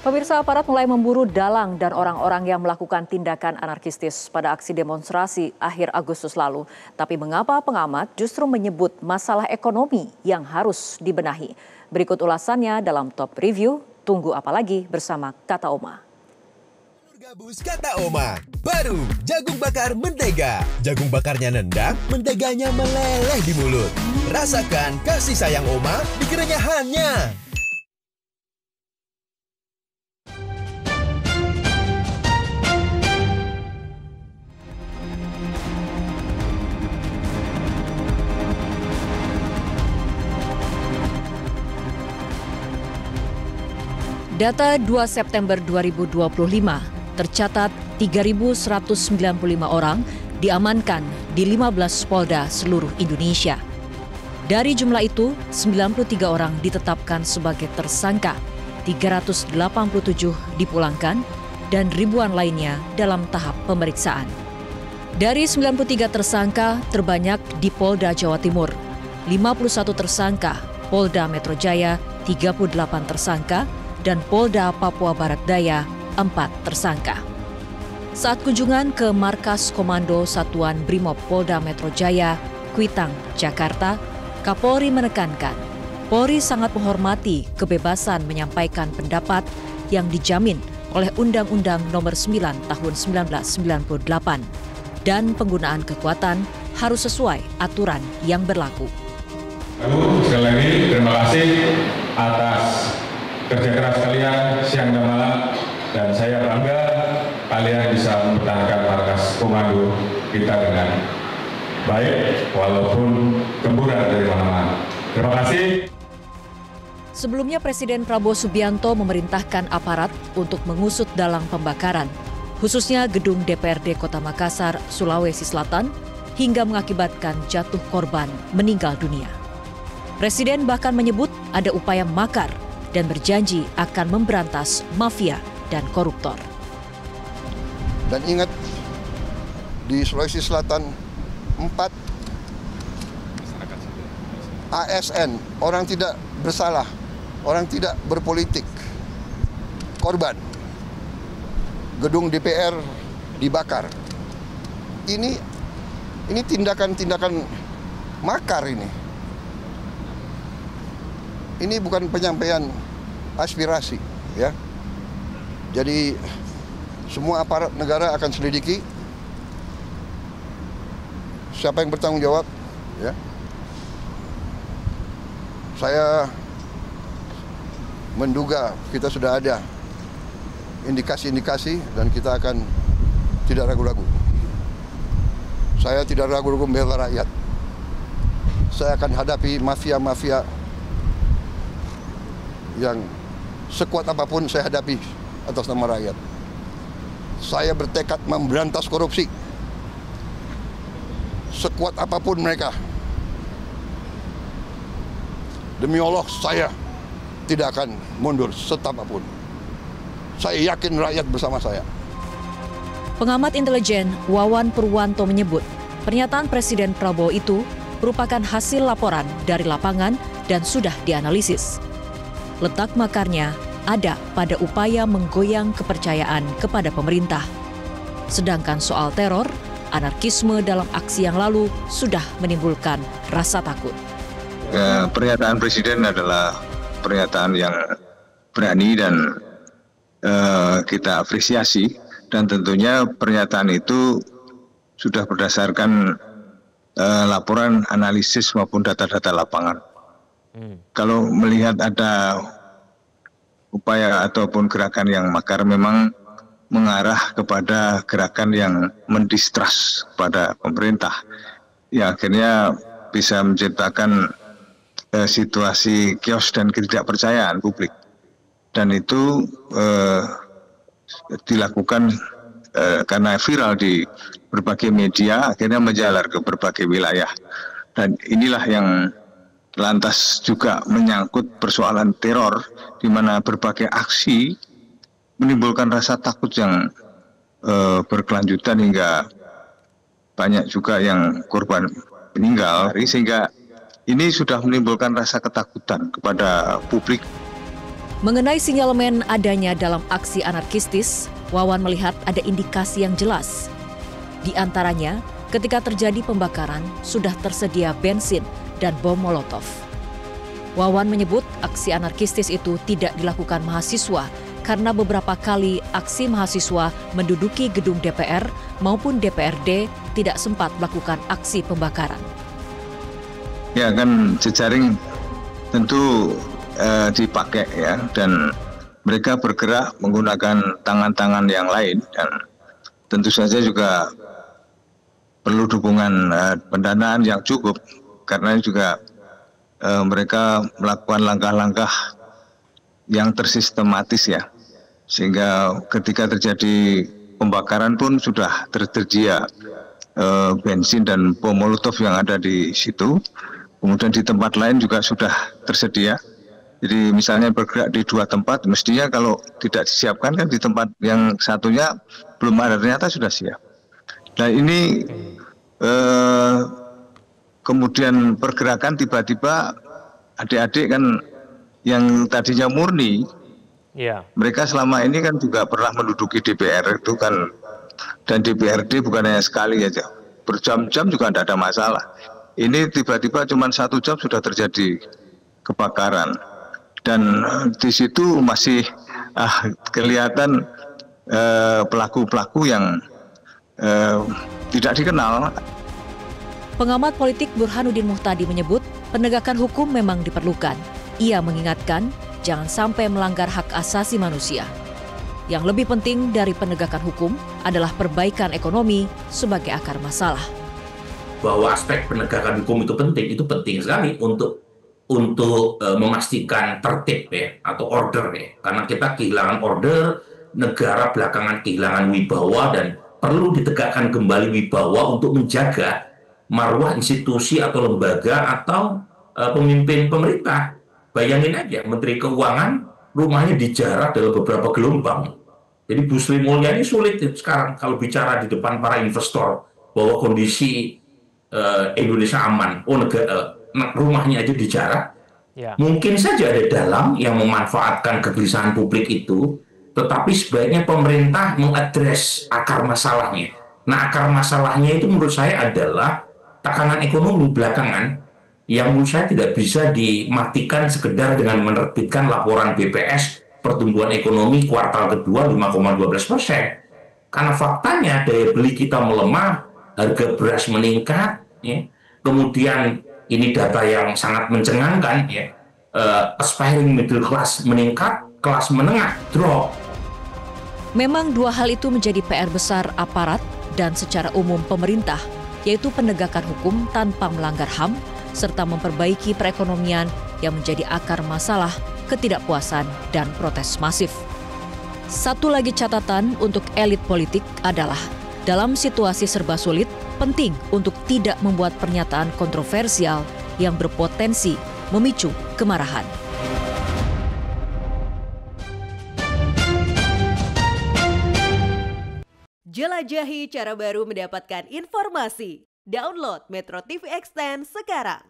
Pemirsa, aparat mulai memburu dalang dan orang-orang yang melakukan tindakan anarkistis pada aksi demonstrasi akhir Agustus lalu. Tapi mengapa pengamat justru menyebut masalah ekonomi yang harus dibenahi? Berikut ulasannya dalam Top Review. Tunggu apa lagi bersama Kata Oma. Gabus Kata Oma, baru jagung bakar mentega. Jagung bakarnya nendang, menteganya meleleh di mulut. Rasakan kasih sayang Oma di kerenyahannya. Data 2 September 2025 tercatat 3.195 orang diamankan di 15 Polda seluruh Indonesia. Dari jumlah itu, 93 orang ditetapkan sebagai tersangka, 387 dipulangkan, dan ribuan lainnya dalam tahap pemeriksaan. Dari 93 tersangka, terbanyak di Polda Jawa Timur, 51 tersangka, Polda Metro Jaya, 38 tersangka, dan Polda Papua Barat Daya, 4 tersangka. Saat kunjungan ke Markas Komando Satuan Brimob Polda Metro Jaya, Kuitang, Jakarta, Kapolri menekankan, Polri sangat menghormati kebebasan menyampaikan pendapat yang dijamin oleh Undang-Undang Nomor 9 Tahun 1998 dan penggunaan kekuatan harus sesuai aturan yang berlaku. Lalu sekali lagi terima kasih atas kerja keras kalian siang dan malam, dan saya bangga kalian bisa mempertahankan markas komando kita dengan baik walaupun gemburan dari mana-mana. Terima kasih. Sebelumnya Presiden Prabowo Subianto memerintahkan aparat untuk mengusut dalang pembakaran, khususnya gedung DPRD Kota Makassar, Sulawesi Selatan, hingga mengakibatkan jatuh korban meninggal dunia. Presiden bahkan menyebut ada upaya makar dan berjanji akan memberantas mafia dan koruptor. Dan ingat, di Sulawesi Selatan 4 ASN, orang tidak bersalah, orang tidak berpolitik, korban. Gedung DPR dibakar. Ini tindakan-tindakan makar ini. Ini bukan penyampaian aspirasi, ya. Jadi semua aparat negara akan selidiki siapa yang bertanggung jawab, ya. Saya menduga kita sudah ada indikasi-indikasi dan kita akan tidak ragu-ragu. Saya tidak ragu-ragu membela rakyat. Saya akan hadapi mafia-mafia yang sekuat apapun saya hadapi atas nama rakyat. Saya bertekad memberantas korupsi. Sekuat apapun mereka. Demi Allah, saya tidak akan mundur setapapun. Saya yakin rakyat bersama saya. Pengamat intelijen Wawan Purwanto menyebut, pernyataan Presiden Prabowo itu merupakan hasil laporan dari lapangan dan sudah dianalisis. Letak makarnya ada pada upaya menggoyang kepercayaan kepada pemerintah. Sedangkan soal teror, anarkisme dalam aksi yang lalu sudah menimbulkan rasa takut. Pernyataan Presiden adalah pernyataan yang berani dan kita apresiasi, dan tentunya pernyataan itu sudah berdasarkan laporan analisis maupun data-data lapangan. Kalau melihat ada upaya ataupun gerakan yang makar, memang mengarah kepada gerakan yang mendistrust pada pemerintah, yang akhirnya bisa menciptakan situasi chaos dan ketidakpercayaan publik. Dan itu dilakukan karena viral di berbagai media, akhirnya menjalar ke berbagai wilayah. Dan inilah yang lantas juga menyangkut persoalan teror, di mana berbagai aksi menimbulkan rasa takut yang berkelanjutan hingga banyak juga yang korban meninggal, sehingga ini sudah menimbulkan rasa ketakutan kepada publik. Mengenai sinyalemen adanya dalam aksi anarkistis, Wawan melihat ada indikasi yang jelas. Di antaranya, ketika terjadi pembakaran, sudah tersedia bensin dan bom molotov. Wawan menyebut aksi anarkistis itu tidak dilakukan mahasiswa karena beberapa kali aksi mahasiswa menduduki gedung DPR maupun DPRD tidak sempat melakukan aksi pembakaran. Ya kan, jejaring tentu dipakai ya, dan mereka bergerak menggunakan tangan-tangan yang lain, dan tentu saja juga perlu dukungan pendanaan yang cukup, karena juga mereka melakukan langkah-langkah yang tersistematis ya, sehingga ketika terjadi pembakaran pun sudah tersedia bensin dan bom molotov yang ada di situ. Kemudian di tempat lain juga sudah tersedia. Jadi misalnya bergerak di 2 tempat, mestinya kalau tidak disiapkan kan di tempat yang satunya belum ada, ternyata sudah siap. Nah ini kemudian pergerakan tiba-tiba adik-adik kan yang tadinya murni, mereka selama ini kan juga pernah menduduki DPR itu kan, dan DPRD bukan hanya sekali aja, berjam-jam juga tidak ada masalah. Ini tiba-tiba cuma 1 jam sudah terjadi kebakaran, dan di situ masih kelihatan pelaku-pelaku yang tidak dikenal. Pengamat politik Burhanuddin Muhtadi menyebut penegakan hukum memang diperlukan. Ia mengingatkan jangan sampai melanggar hak asasi manusia. Yang lebih penting dari penegakan hukum adalah perbaikan ekonomi sebagai akar masalah. Bahwa aspek penegakan hukum itu penting sekali untuk memastikan tertib ya, atau order ya. Karena kita kehilangan order, negara belakangan kehilangan wibawa, dan perlu ditegakkan kembali wibawa untuk menjaga marwah institusi atau lembaga atau pemimpin pemerintah. Bayangin aja, Menteri Keuangan rumahnya dijarah dalam beberapa gelombang. Jadi Bu Sri Mulyani sulit sekarang kalau bicara di depan para investor bahwa kondisi Indonesia aman, rumahnya aja dijarah. Mungkin saja ada dalang yang memanfaatkan kegelisahan publik itu, tetapi sebaiknya pemerintah mengadres akar masalahnya. Nah, akar masalahnya itu menurut saya adalah tekanan ekonomi belakangan yang menurut saya tidak bisa dimatikan sekedar dengan menerbitkan laporan BPS pertumbuhan ekonomi kuartal kedua 5,12%. Karena faktanya daya beli kita melemah, harga beras meningkat, ya. Kemudian ini data yang sangat mencengangkan, ya. Aspiring middle class meningkat, kelas menengah drop. Memang 2 hal itu menjadi PR besar aparat dan secara umum pemerintah, yaitu penegakan hukum tanpa melanggar HAM, serta memperbaiki perekonomian yang menjadi akar masalah ketidakpuasan dan protes masif. Satu lagi catatan untuk elit politik adalah, dalam situasi serba sulit, penting untuk tidak membuat pernyataan kontroversial yang berpotensi memicu kemarahan. Jelajahi cara baru mendapatkan informasi. Download Metro TV Extend sekarang.